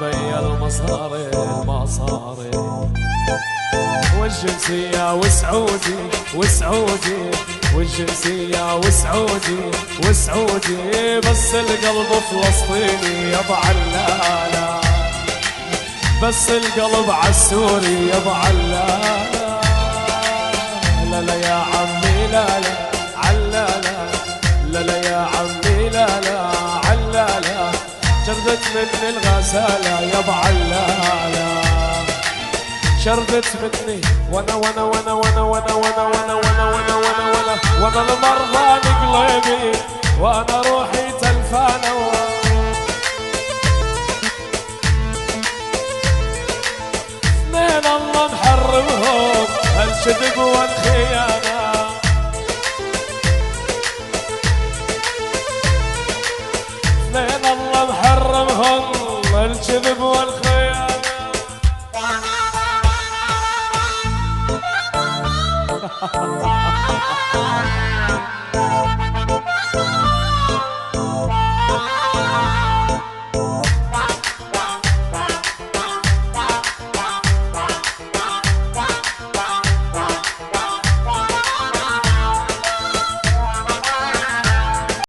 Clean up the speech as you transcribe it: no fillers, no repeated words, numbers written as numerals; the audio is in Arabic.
بيا المصاري المصاري والجنسية وسعودي وسعودي والجنسية وسعودي وسعودي بس القلب فلسطيني يا ابو علالا بس القلب عالسوري يا ابو علالا لا لا يا عمي لا لا علالا لا لا يا عمي لا لا علالا شربت مني الغسالة يا ابو علالا شربت مني وانا وانا وانا وانا وانا وانا وانا وانا وانا وانا وانا وانا المرضى قلبي وانا روحي تلفانه اثنين الله محرمهم الكذب والخيانه اثنين الله محرمهم الكذب والخيانه